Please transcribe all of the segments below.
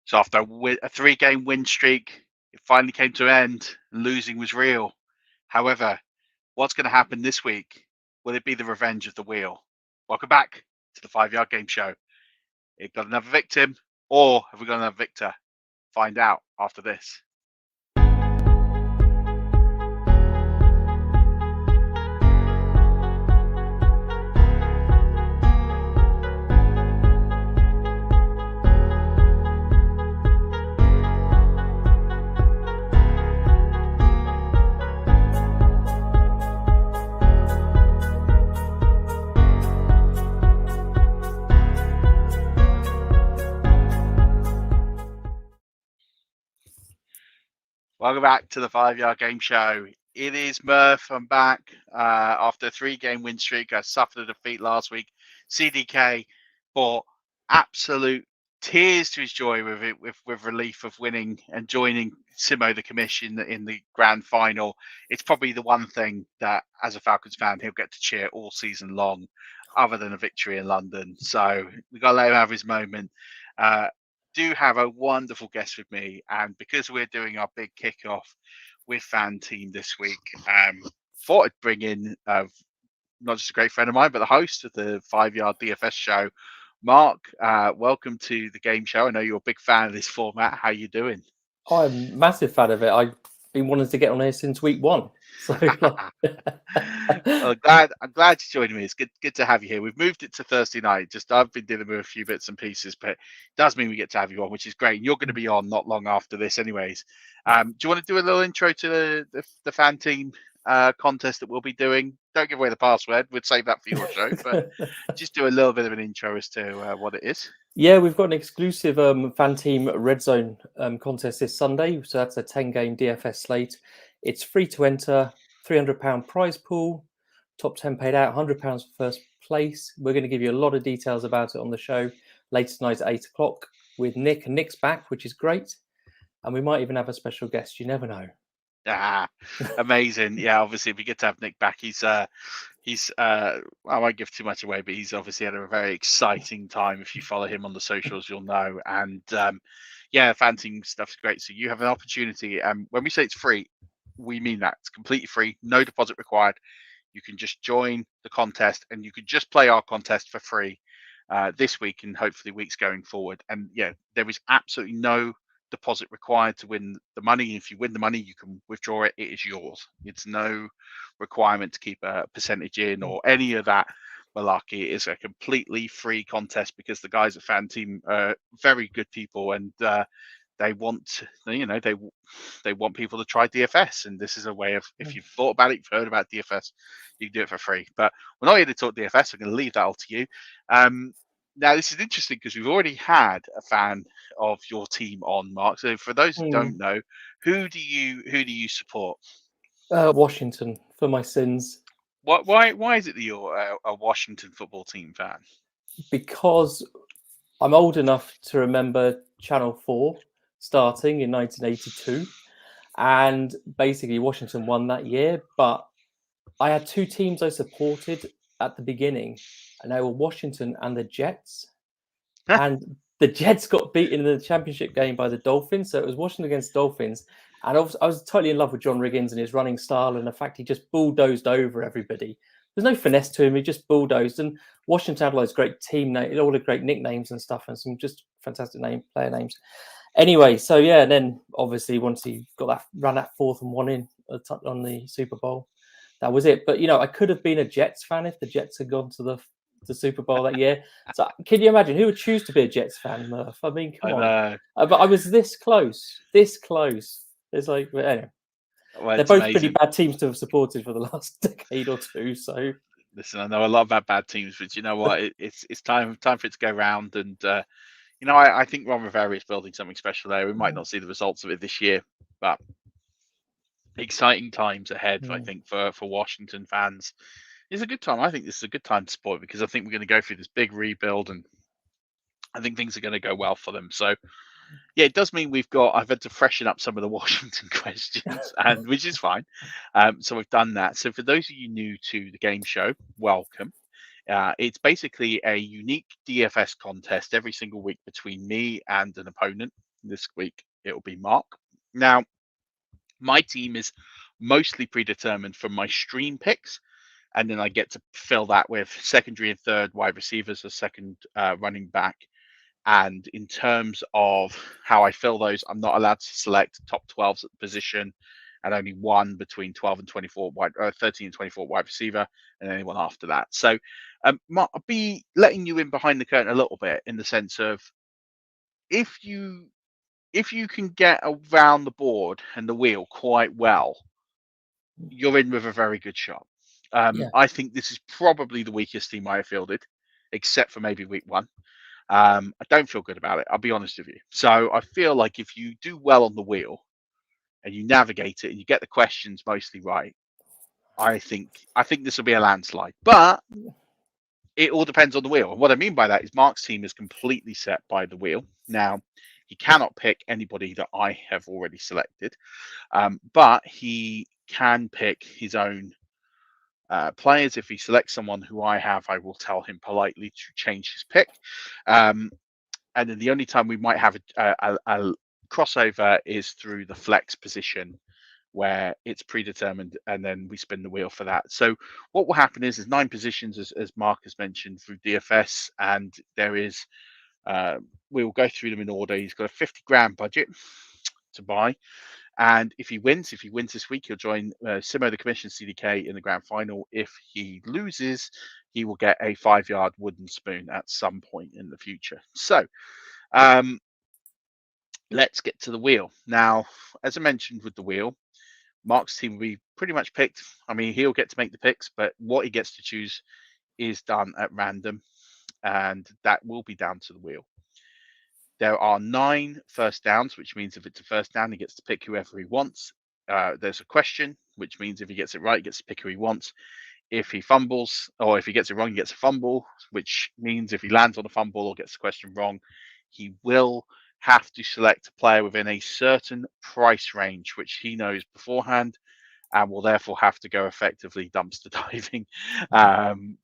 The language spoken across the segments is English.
So after a 3-game win streak, it finally came to an end, and losing was real. However, what's going to happen this week? Will it be the revenge of the wheel? Welcome back to the 5 Yard Game Show. It got another victim, or have we got another victor? Find out after this. Welcome back to the 5 Yard Game Show. It is Murf. I'm back after a 3-game win streak. I suffered a defeat last week. CDK brought absolute tears to his joy with it, with relief of winning and joining Simo the Commission in the grand final. It's probably the one thing that, as a Falcons fan, he'll get to cheer all season long, other than a victory in London. So we've got to let him have his moment. Do have a wonderful guest with me, and because we're doing our big kickoff with Fan Team this week, thought I'd bring in not just a great friend of mine, but the host of the 5 Yard DFS show, Mark. Welcome to the game show. I know you're a big fan of this format. How you doing? I'm a massive fan of it. I've been wanting to get on here since week 1. So I'm glad you're joining me. It's good to have you here. We've moved it to Thursday night. Just I've been dealing with a few bits and pieces, but it does mean we get to have you on, which is great. You're going to be on not long after this, anyways. Do you want to do a little intro to the Fan Team contest that we'll be doing? Don't give away the password. We'd save that for your show, but just do a little bit of an intro as to what it is. Yeah, we've got an exclusive Fan Team Red Zone contest this Sunday. So that's a 10-game DFS slate. It's free to enter, £300 prize pool, top 10 paid out, £100 for first place. We're going to give you a lot of details about it on the show later tonight at 8 o'clock with Nick. And Nick's back, which is great. And we might even have a special guest. You never know. Amazing. Yeah, obviously it'd be good to have Nick back. I won't give too much away, but he's obviously had a very exciting time. If you follow him on the socials, you'll know. And Fan Team stuff's great. So you have an opportunity. When we say it's free, we mean that. It's completely free, no deposit required. You can just join the contest, and you can just play our contest for free this week and hopefully weeks going forward. And there is absolutely no deposit required to win the money. If you win the money, you can withdraw it. It is yours. It's no requirement to keep a percentage in or any of that malarkey. It is a completely free contest because the guys at Fan Team are very good people, and they want they want people to try DFS, and this is a way of, if you've thought about it, you've heard about DFS, you can do it for free. But we're not here to talk DFS. I'm going to leave that all to you. Now, this is interesting because we've already had a fan of your team on, Mark. So for those who don't know, who do you support? Washington, for my sins. Why is it that you're a Washington football team fan? Because I'm old enough to remember Channel 4 starting in 1982, and basically Washington won that year. But I had 2 teams I supported at the beginning, and they were Washington and the Jets. And the Jets got beaten in the championship game by the Dolphins, so it was Washington against Dolphins. And I was totally in love with John Riggins and his running style, and the fact he just bulldozed over everybody. There's no finesse to him; he just bulldozed. And Washington had all those great team names, all the great nicknames and stuff, and some just fantastic player names. Anyway, so and then obviously once he ran that 4th and 1 in on the Super Bowl, that was it. But I could have been a Jets fan if the Jets had gone to the Super Bowl that year. So can you imagine who would choose to be a Jets fan, Murf? I mean, come on. But I was this close. It's like, anyway. They're both amazing. Pretty bad teams to have supported for the last decade or two. So listen, I know a lot about bad teams, but you know what? It's time for it to go round. And I think Ron Rivera is building something special there. We might not see the results of it this year, but exciting times ahead. I think for Washington fans. It's a good time. I think this is a good time to support, because I think we're going to go through this big rebuild, and I think things are going to go well for them. So, it does mean I've had to freshen up some of the Washington questions, and which is fine. So we've done that. So for those of you new to the game show, welcome. It's basically a unique DFS contest every single week between me and an opponent. This week it will be Mark. Now, my team is mostly predetermined from my stream picks, and then I get to fill that with secondary and third wide receivers, a second running back. And in terms of how I fill those, I'm not allowed to select top 12s at the position, and only one between 12 and 24 13 and 24 wide receiver, and anyone after that. So Mark, I'll be letting you in behind the curtain a little bit, in the sense of, if you can get around the board and the wheel quite well, you're in with a very good shot. Yeah. I think this is probably the weakest team I have fielded, except for maybe week one. I don't feel good about it, I'll be honest with you. So I feel like if you do well on the wheel and you navigate it and you get the questions mostly right, I think this will be a landslide. But it all depends on the wheel. And what I mean by that is Mark's team is completely set by the wheel. Now, he cannot pick anybody that I have already selected, but he can pick his own players. If he selects someone who I have, I will tell him politely to change his pick. And then the only time we might have a crossover is through the flex position, where it's predetermined, and then we spin the wheel for that. So what will happen is there's 9 positions, as Mark has mentioned, through DFS, and there is we'll go through them in order. He's got a 50 grand budget to buy, and if he wins this week, he'll join Simo the Commission CDK in the grand final. If he loses, he will get a 5-yard wooden spoon at some point in the future. So let's get to the wheel. Now, as I mentioned with the wheel, Mark's team will be pretty much picked. I mean, he'll get to make the picks, but what he gets to choose is done at random, and that will be down to the wheel. There are 9 first downs, which means if it's a first down, he gets to pick whoever he wants. There's a question, which means if he gets it right, he gets to pick who he wants. If he fumbles, or if he gets it wrong, he gets a fumble, which means if he lands on a fumble or gets the question wrong, he will have to select a player within a certain price range, which he knows beforehand, and will therefore have to go effectively dumpster diving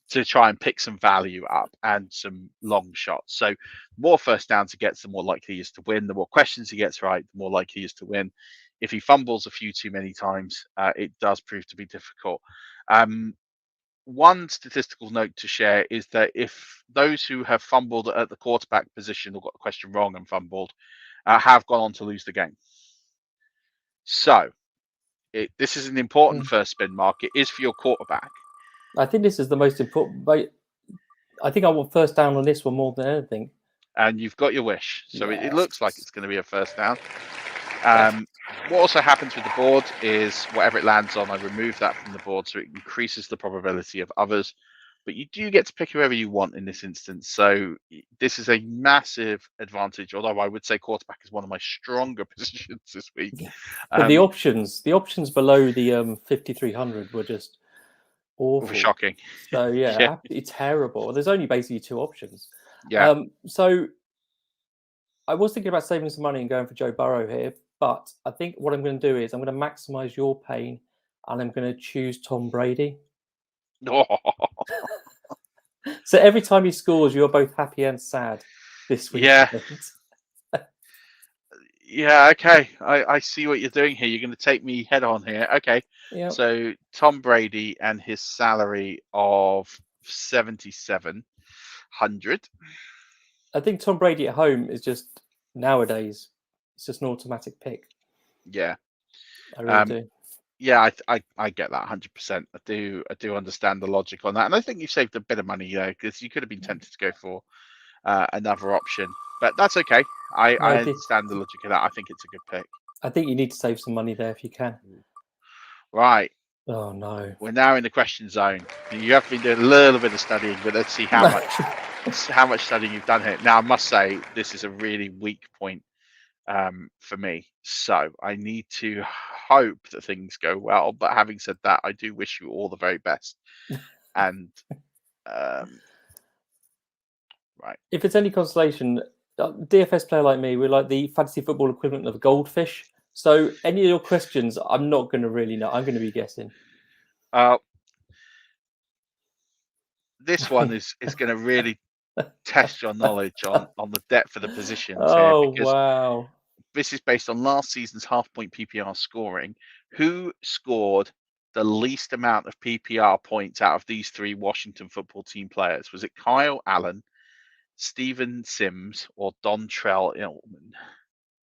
to try and pick some value up and some long shots. So the more first downs he gets, the more likely he is to win. The more questions he gets right, the more likely he is to win. If he fumbles a few too many times, it does prove to be difficult. One statistical note to share is that if those who have fumbled at the quarterback position or got the question wrong and fumbled have gone on to lose the game. So this is an important first spin, Mark. It is for your quarterback. I think this is the most important. I think I want first down on this one more than anything. And you've got your wish. So yes. it looks like it's going to be a first down. What also happens with the board is whatever it lands on, I remove that from the board, so it increases the probability of others. But you do get to pick whoever you want in this instance. So this is a massive advantage, although I would say quarterback is one of my stronger positions this week. But the options below the 5,300 were just awful. Shocking. So yeah, absolutely terrible. There's only basically 2 options. Yeah. So I was thinking about saving some money and going for Joe Burrow here, but I think what I'm going to do is I'm going to maximize your pain, and I'm going to choose Tom Brady. So every time he scores, you're both happy and sad this week. Yeah. Yeah, okay. I see what you're doing here. You're going to take me head on here. Okay. Yep. So Tom Brady and his salary of 7,700. I think Tom Brady at home is just, nowadays, it's just an automatic pick. Yeah. I really do. Yeah, I get that 100%. I do understand the logic on that, and I think you've saved a bit of money there, because you could have been tempted to go for another option, but that's okay. I understand the logic of that. I think it's a good pick. I think you need to save some money there if you can. Right. Oh no. We're now in the question zone. You have been doing a little bit of studying, but let's see how much studying you've done here. Now, I must say this is a really weak point for me, so I need to hope that things go well. But having said that, I do wish you all the very best. And right, if it's any consolation, DFS player like me, we're like the fantasy football equivalent of a goldfish. So any of your questions, I'm not going to really know. I'm going to be guessing. This one is going to really test your knowledge on the depth of the positions oh, here. Wow. this is based on last season's half-point PPR scoring. Who scored the least amount of PPR points out of these three Washington football team players? Was it Kyle Allen, Steven Sims, or Dontrell Illman?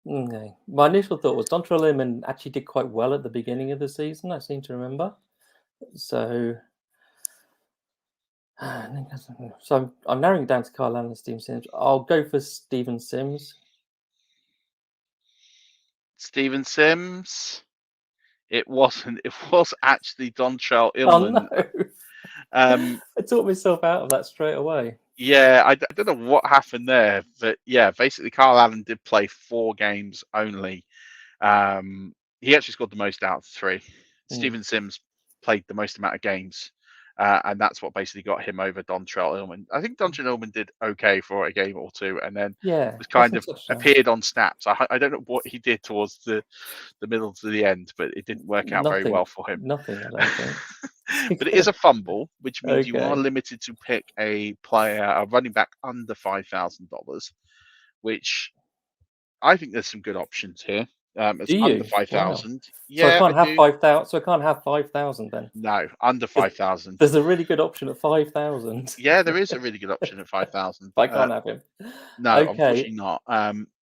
Okay. My initial thought was Dontrell Inman actually did quite well at the beginning of the season, I seem to remember. So I'm narrowing it down to Kyle Allen and Steven Sims. I'll go for Steven Sims. Steven Sims? It wasn't. It was actually Dontrell Oh Illman. no! I talked myself out of that straight away. Yeah, I don't know what happened there, but yeah, basically Kyle Allen did play 4 games only. He actually scored the most out of 3. Steven Sims played the most amount of games, and that's what basically got him over Dontrell Illman. I think Dontrell Illman did okay for a game or 2, and then was kind of appeared on snaps. I don't know what he did towards the middle to the end, but it didn't work out very well for him. Nothing, I don't think. But it is a fumble, which means you are limited to pick a player, a running back under $5,000, which I think there's some good options here. It's under 5,000. Wow. Yeah, so I can't have 5,000. So I can't have 5,000 then. No, under 5,000. There's a really good option at 5,000. Yeah, there is a really good option at 5,000. I can't have him. No, unfortunately not.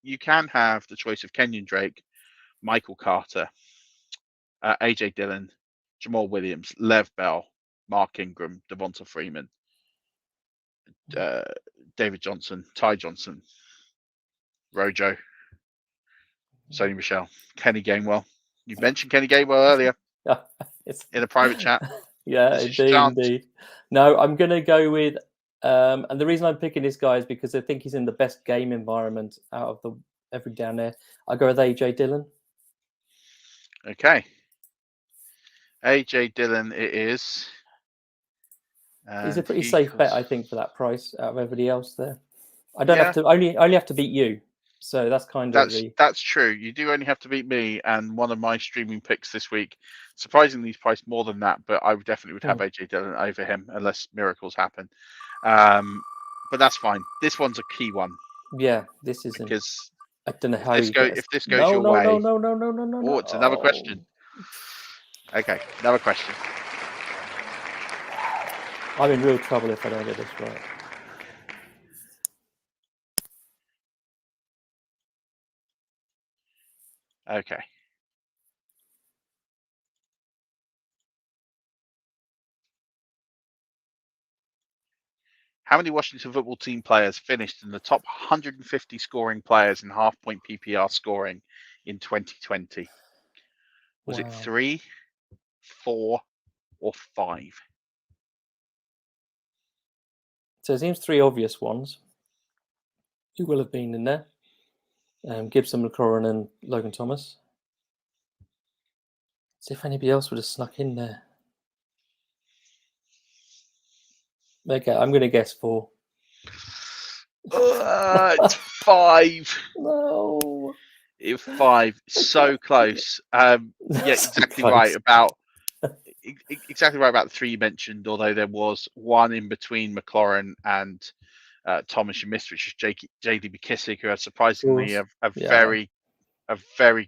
You can have the choice of Kenyon Drake, Michael Carter, AJ Dillon, Jamal Williams, Lev Bell, Mark Ingram, Devonta Freeman, David Johnson, Ty Johnson, Rojo, Sony Michel, Kenny Gainwell. You mentioned Kenny Gainwell earlier in a private chat. Yeah, indeed. No, I'm going to go with, and the reason I'm picking this guy is because I think he's in the best game environment out of every down there. I'll go with AJ Dillon. Okay. AJ Dillon it is. He's a pretty safe bet, I think, for that price out of everybody else there. I don't have to only have to beat you. So that's that's true. You do only have to beat me, and one of my streaming picks this week. Surprisingly, he's priced more than that, but I definitely would have AJ Dillon over him unless miracles happen. But that's fine. This one's a key one. Yeah, this is because I don't know how if this goes your way. No. Oh, it's another question. Okay, another question. I'm in real trouble if I don't get this right. Okay. How many Washington football team players finished in the top 150 scoring players in half-point PPR scoring in 2020? Was it 3, 4, or 5? So it seems 3 obvious ones. Who will have been in there? Gibson, McLaurin, and Logan Thomas. See if anybody else would have snuck in there. Okay, I'm going to guess 4. It's 5. No. It's 5. So close. Yeah, exactly right. Exactly right about the 3 you mentioned, although there was one in between McLaurin and Thomas you missed, which is J.D. McKissick, who had surprisingly a very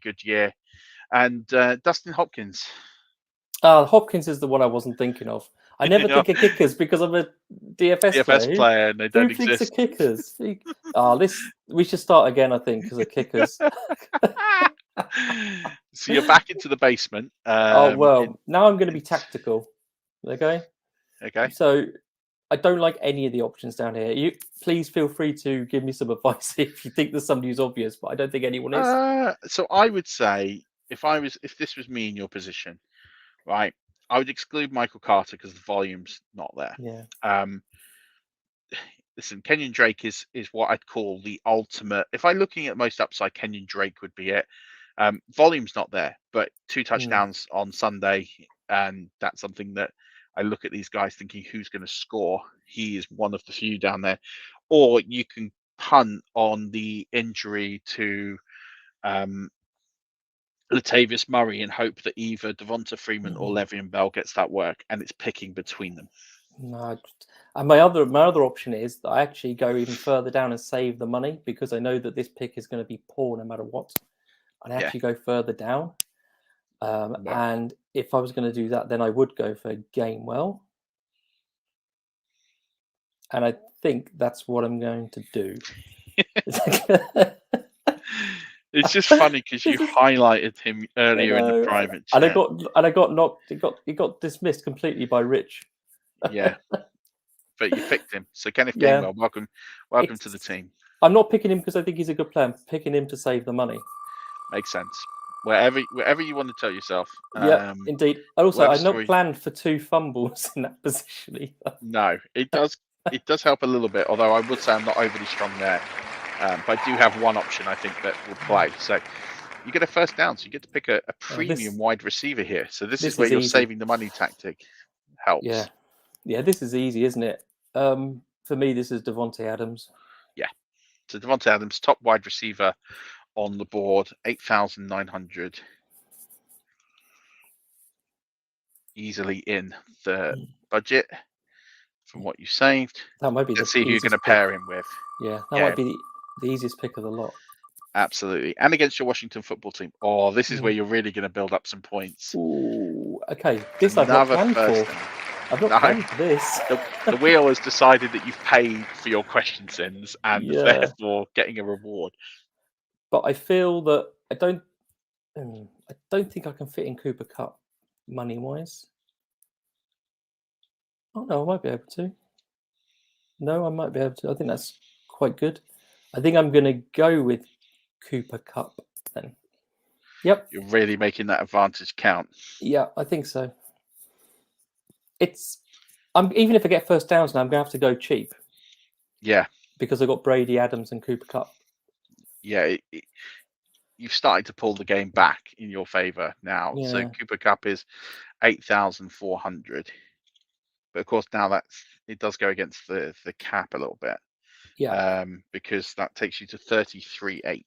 good year, and Dustin Hopkins. Hopkins is the one I wasn't thinking of. I never think of kickers because I'm a DFS player and they don't exist. Who thinks of kickers? We should start again, I think, because of kickers. So you're back into the basement. Now I'm going to be tactical. Okay. So I don't like any of the options down here. You please feel free to give me some advice if you think there's somebody who's obvious, but I don't think anyone is. So I would say if this was me in your position, right, I would exclude Michael Carter because the volume's not there. Yeah. Listen, Kenyon Drake is what I'd call the ultimate. If I'm looking at most upside, Kenyon Drake would be it. Volume's not there, but 2 touchdowns on Sunday, and that's something that I look at these guys thinking who's going to score. He is one of the few down there. Or you can punt on the injury to Latavius Murray and hope that either Devonta Freeman or Le'Veon Bell gets that work, and it's picking between them. No, and my other option is that I actually go even further down and save the money because I know that this pick is going to be poor no matter what. I'd Yeah. actually go further down. Well, And if I was going to do that, then I would go for Gamewell. And I think that's what I'm going to do. it's just funny because you This is, highlighted him I earlier in the know, private and chat. I got knocked. It got dismissed completely by Rich. Yeah, but you picked him. So Kenneth Yeah, Gainwell, welcome to the it's. team. I'm not picking him because I think he's a good player. I'm picking him to save the money. Makes sense. Wherever you want to tell yourself. Yep, indeed. Also, Whatever I not story. planned for 2 fumbles in that position either. No, it does. It does help a little bit. Although I would say I'm not overly strong there. But I do have one option I think that will play. So you get a first down, so you get to pick a premium wide receiver here. So this is This where is your easy. saving the money tactic Yeah, helps. yeah. This is easy, isn't it? For me, this is Devontae Adams. Yeah. So Devontae Adams, top wide receiver on the board, 8,900. Easily in the budget from what you saved. That might be Let's the see who you're going to easiest pick. pair him with. Yeah, that Yeah, might be the easiest pick of the lot. absolutely. And against your Washington football team. Oh, this is Mm. where you're really going to build up some points. Ooh, okay. This I've not Another planned first for. down. I've not No, planned for this. the wheel has decided that you've paid for your question sins and Yeah, therefore getting a reward. but I feel that I don't think I can fit in Cooper Cup money wise. Oh no, I might be able to. No, I might be able to. I think that's quite good. I think I'm going to go with Cooper Cup then. Yep. You're really making that advantage count. Yeah, I think so. I'm even if I get first downs now, I'm going to have to go cheap. Yeah. Because I got Brady, Adams, and Cooper Cup. Yeah, you've started to pull the game back in your favour now. Yeah. So Cooper Cup is 8,400. But of course, now it does go against the cap a little bit. Yeah. Because that takes you to 33.8.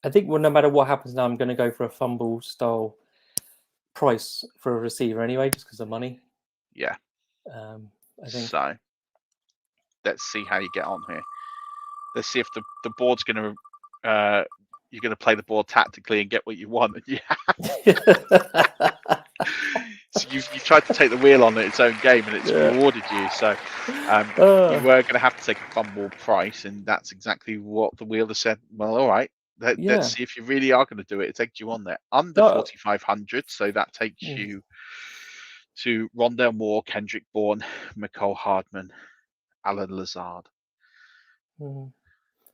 I think no matter what happens now, I'm going to go for a fumble style price for a receiver anyway, just because of money. Yeah. I think. So let's see how you get on here. Let's see if the board's going to you're going to play the board tactically and get what you want. Yeah. So you've tried to take the wheel on its own game and it's rewarded you. So you were going to have to take a fumble price, and that's exactly what the wheel has said. Well, all right. Let's see if you really are going to do it. It takes you on there under 4,500, so that takes you to Rondell Moore, Kendrick Bourne, Mecole Hardman, Alan Lazard.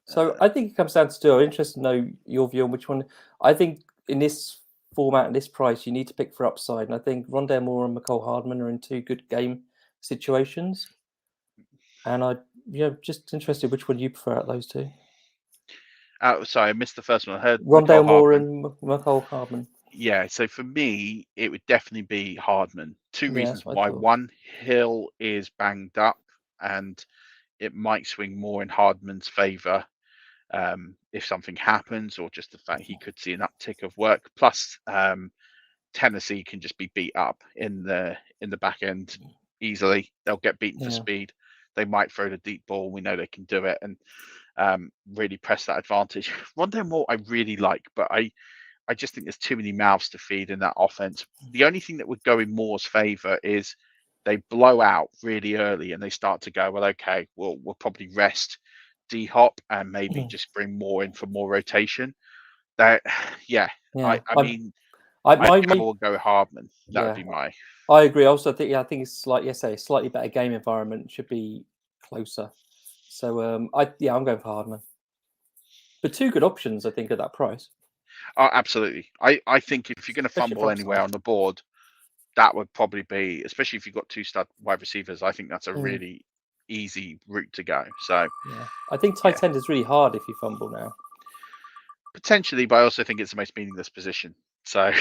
So I think it comes down to two. I'm interested to know your view on which one. I think in this format and this price, you need to pick for upside. And I think Rondell Moore and Mecole Hardman are in 2 good game situations. And just interested which one you prefer out those 2. Sorry, I missed the first one. I heard Rondell Moore Hardman. and Mecole Hardman. Yeah, so for me, it would definitely be Hardman. 2 reasons why. Thought. One, Hill is banged up, and it might swing more in Hardman's favour if something happens, or just the fact he could see an uptick of work. Plus, Tennessee can just be beat up in the back end easily. They'll get beaten for speed. They might throw the deep ball. We know they can do it, and really press that advantage. Rondell Moore, I really like, but I just think there's too many mouths to feed in that offense. The only thing that would go in Moore's favour is they blow out really early and they start to go, well, okay, we'll probably rest D-Hop and maybe just bring Moore in for more rotation. I mean, I will go Hardman. That would be my. I agree. Also, I think it's like a slightly better game environment should be closer. So I'm going for Hardman. But 2 good options, I think, at that price. Oh, absolutely. I think if you're going to fumble anywhere on the board, that would probably be, especially if you've got 2 stud wide receivers, I think that's a really easy route to go. So I think tight end is really hard if you fumble now. Potentially, but I also think it's the most meaningless position. So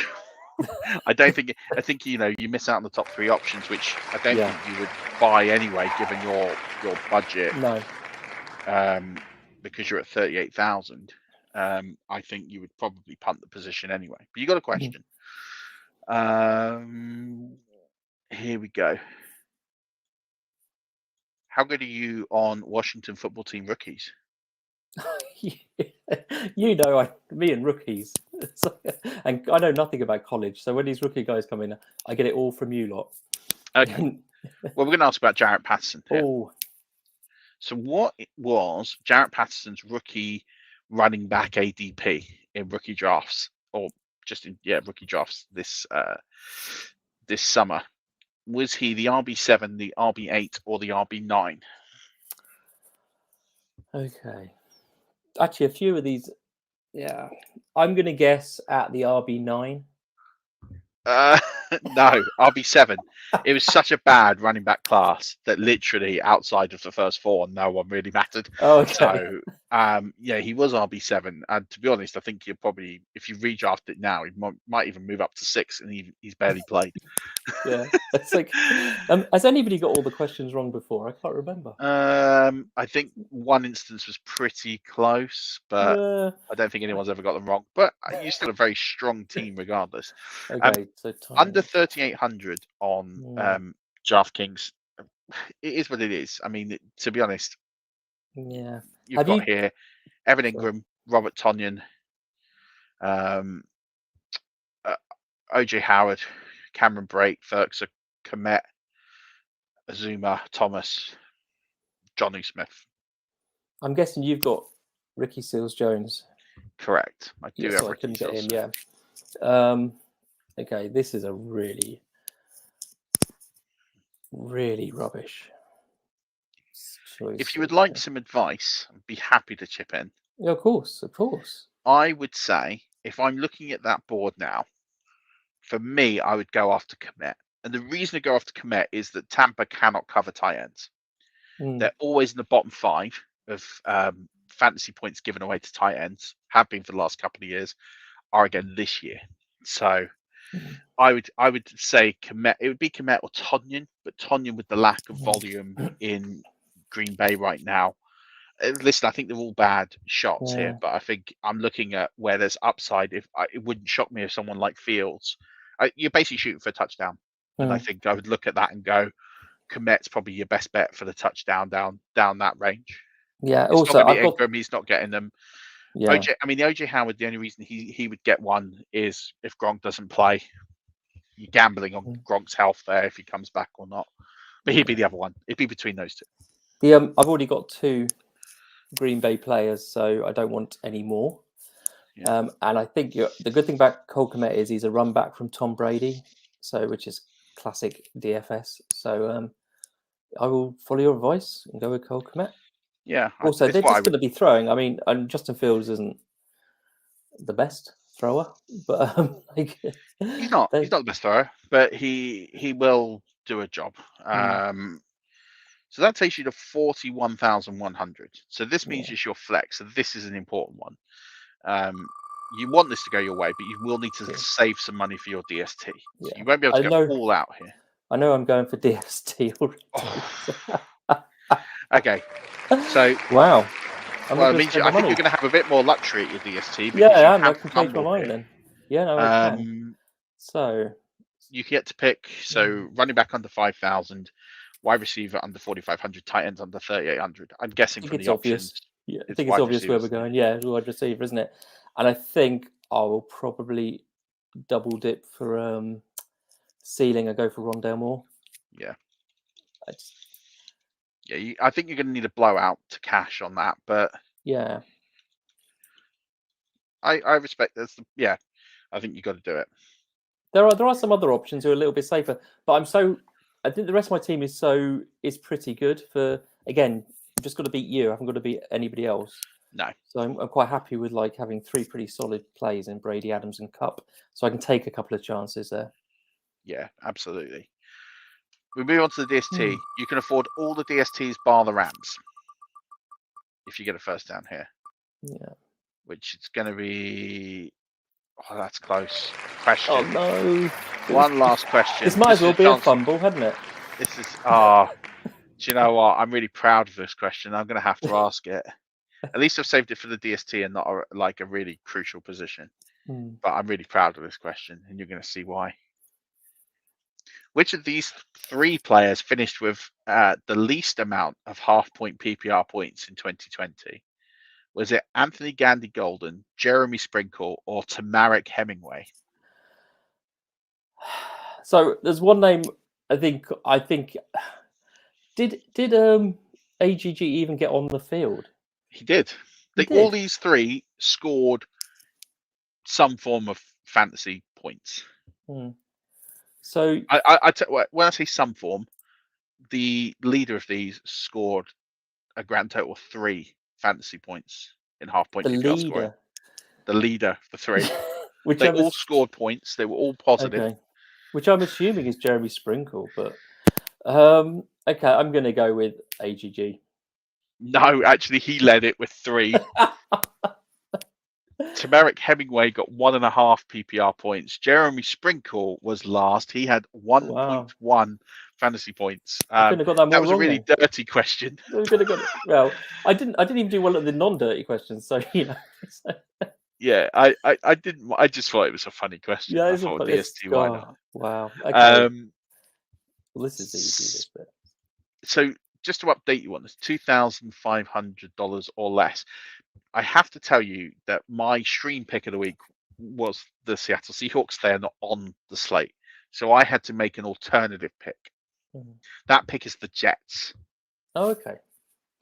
I think you miss out on the top 3 options, which I don't think you would buy anyway, given your budget. No. Because you're at 38,000. I think you would probably punt the position anyway. But you got a question. Here we go. How good are you on Washington football team rookies? You know, me and rookies, and I know nothing about college. So when these rookie guys come in, I get it all from you lot. Okay. Well, we're going to ask about Jarrett Patterson here. Oh, So what was Jarrett Patterson's rookie running back ADP in rookie drafts, or just in rookie drafts this summer? Was he the RB7, the RB8, or the RB9? okay. Actually, a few of these. Yeah, I'm going to guess at the RB9. No, RB7. It was such a bad running back class that literally outside of the first four, no one really mattered. Oh, okay. So, he was RB7. And to be honest, I think you're probably, if you redraft it now, he might even move up to 6, and he's barely played. Yeah, it's like, has anybody got all the questions wrong before? I can't remember. I think one instance was pretty close, but Yeah. I don't think anyone's ever got them wrong. But you're still a very strong team regardless. Okay, so Under 3,800 on DraftKings, it is what it is. I mean, to be honest, yeah, you've got here Evan Ingram, Robert Tonyan, OJ Howard, Cameron Brate, Ferguson, Komet, Azuma, Thomas, Johnny Smith. I'm guessing you've got Ricky Seals-Jones. Correct. I do have so Ricky I couldn't get him. Seals. Yeah. Okay, this is a really, really rubbish choice. If you would like some advice, I'd be happy to chip in. Yeah, of course. I would say, if I'm looking at that board now, for me, I would go after Komet. And the reason to go after Komet is that Tampa cannot cover tight ends. They're always in the bottom 5 of fantasy points given away to tight ends, have been for the last couple of years, are again this year. So I would say Komet. It would be Komet or Tonyan, but Tonyan with the lack of volume in Green Bay right now. Listen, I think they're all bad shots here, but I think I'm looking at where there's upside. It wouldn't shock me if someone like Fields, you're basically shooting for a touchdown, and I think I would look at that and go, Komet's probably your best bet for the touchdown down that range. Yeah. It's Also, not gonna be I've got. Ingram. He's not getting them. Yeah. OJ, I mean, the OJ Howard. The only reason he would get one is if Gronk doesn't play. You're gambling on Gronk's health there if he comes back or not. But he'd be the other one. It'd be between those two. I've already got 2 Green Bay players, so I don't want any more. Yeah. And I think the good thing about Cole Kmet is he's a run back from Tom Brady, which is classic DFS. So I will follow your advice and go with Cole Kmet. Yeah. Also, they're just going to be throwing. I mean, and Justin Fields isn't the best thrower, but he's not the best thrower, but he will do a job. So that takes you to 41,100. So this means it's your flex. So this is an important one. You want this to go your way, but you will need to save some money for your DST. So you won't be able to go all out here. I know I'm going for DST already. Okay. So wow. Well, it means I think you're going to have a bit more luxury at your DST. Yeah, I can change my mind then. Yeah, no, I can. So you get to pick. So running back under 5,000, wide receiver under 4,500, tight ends under 3,800. I'm guessing from the options. Yeah, I think it's obvious where we're going. Yeah, wide receiver, isn't it? And I think I will probably double dip for ceiling. I go for Rondale Moore. Yeah. I think you're going to need a blowout to cash on that, but yeah, I respect this. Yeah, I think you got to do it. There are some other options who are a little bit safer, but I think the rest of my team is pretty good. For again, I've just got to beat you. I haven't got to beat anybody else. No. So I'm quite happy with like having 3 pretty solid plays in Brady, Adams, and Cup, so I can take a couple of chances there. Yeah, absolutely. We move on to the DST. You can afford all the DSTs bar the Rams if you get a first down here. Yeah. Which it's going to be. Oh, that's close. Question. Oh no! One last question. This might as well be a fumble, hadn't it? This is. Do you know what? I'm really proud of this question. I'm going to have to ask it. At least I've saved it for the DST and not a really crucial position. But I'm really proud of this question, and you're going to see why. Which of these 3 players finished with the least amount of half-point PPR points in 2020? Was it Anthony Gandy Golden, Jeremy Sprinkle, or Tamarick Hemingway? So there's one name I think did AGG even get on the field? He did. He All did. these three scored some form of fantasy points. So when I say some form, the leader of these scored a grand total of 3 fantasy points in half-point the PPR scoring. leader, The leader of the 3. which They all scored points. They were all positive. Okay, which I'm assuming is Jeremy Sprinkle, but okay, I'm going to go with AGG. No, actually, he led it with 3. Tamarick Hemingway got 1.5 PPR points. Jeremy Sprinkle was last. He had 1.1 fantasy points. I couldn't have got that more That was wrong. a really dirty question. I could have got it. Well, I didn't even do well at the non-dirty questions, so you know. Yeah, I didn't. I just thought it was a funny question. Yeah, I it's a thought funny. DST, why not? Wow. Okay. Well, this is easy. This bit. So just to update you on this, $2,500 or less. I have to tell you that my stream pick of the week was the Seattle Seahawks. They're not on the slate, so I had to make an alternative pick. That pick is the Jets. Oh, okay,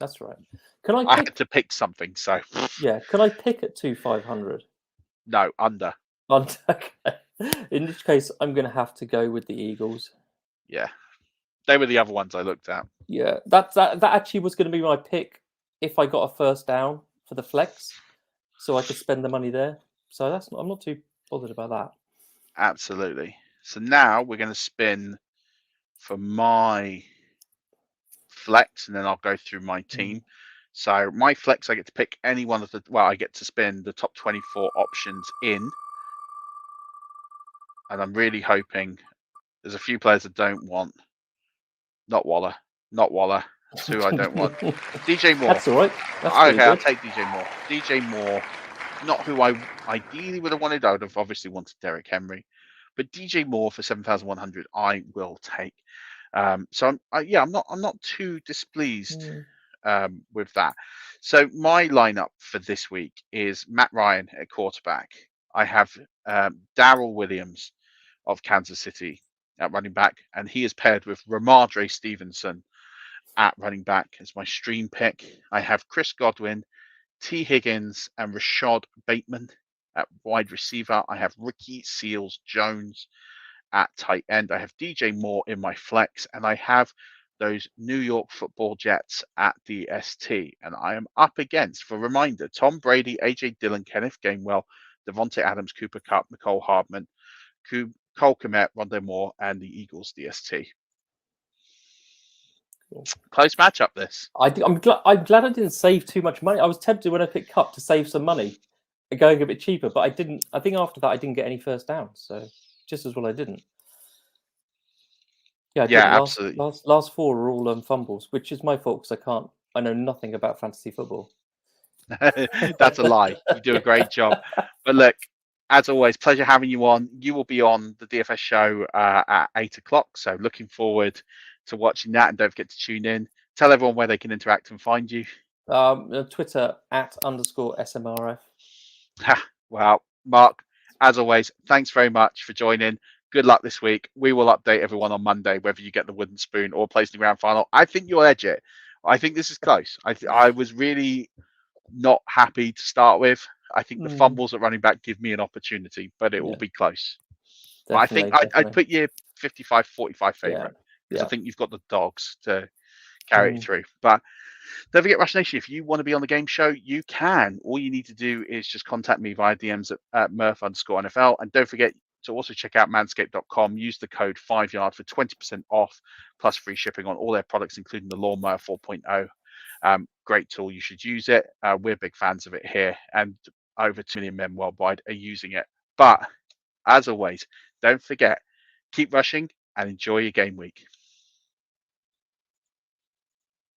that's right. Can I? I had to pick something, so yeah. Can I pick at 2,500? No, under. Okay. In which case, I'm going to have to go with the Eagles. Yeah, they were the other ones I looked at. Yeah, that actually was going to be my pick if I got a first down for the flex, so I could spend the money there. So I'm not too bothered about that. Absolutely. So now we're going to spin for my flex, and then I'll go through my team. So my flex, I get to pick any one of the. Well, I get to spin the top 24 options in, and I'm really hoping there's a few players I don't want. Not Waller. That's who I don't want. DJ Moore. That's all right. That's okay, I'll good. take DJ Moore. DJ Moore, not who I ideally would have wanted. I would have obviously wanted Derrick Henry, but DJ Moore for 7,100, I will take. So I'm not too displeased with that. So my lineup for this week is Matt Ryan at quarterback. I have Darrell Williams of Kansas City at running back, and he is paired with Ramondre Stevenson at running back as my stream pick. I have Chris Godwin, T. Higgins, and Rashad Bateman at wide receiver. I have Ricky Seals-Jones at tight end. I have DJ Moore in my flex, and I have those New York Football Jets at DST. And I am up against, for a reminder, Tom Brady, AJ Dillon, Kenneth Gainwell, Devontae Adams, Cooper Kupp, Nicole Hardman, Cole Kmet, Rondé Moore, and the Eagles DST. Cool. Close matchup, this. I'm glad I didn't save too much money. I was tempted when I picked Kupp to save some money, going a bit cheaper, but I didn't. I think after that I didn't get any first downs, so just as well I didn't. Yeah, absolutely. Last 4 are all fumbles, which is my fault because I know nothing about fantasy football. That's a lie. You do a great job. But look, as always, pleasure having you on. You will be on the DFS show at 8 o'clock. So looking forward to watching that. And don't forget to tune in. Tell everyone where they can interact and find you. Twitter @_SMRF. Well, Mark, as always, thanks very much for joining. Good luck this week. We will update everyone on Monday, whether you get the wooden spoon or place in the grand final. I think you'll edge it. I think this is close. I was really not happy to start with. I think the fumbles at running back give me an opportunity, but it will be close. But I think I'd put you 55-45 favorite because I think you've got the dogs to carry it through. But don't forget, Rush Nation, if you want to be on the game show, you can. All you need to do is just contact me via DMs at Murf_NFL. And don't forget to also check out manscaped.com. Use the code 5yard for 20% off plus free shipping on all their products, including the Lawnmower 4.0. Great tool. You should use it. We're big fans of it here, and over 2 million men worldwide are using it. But as always, don't forget, keep rushing and enjoy your game week.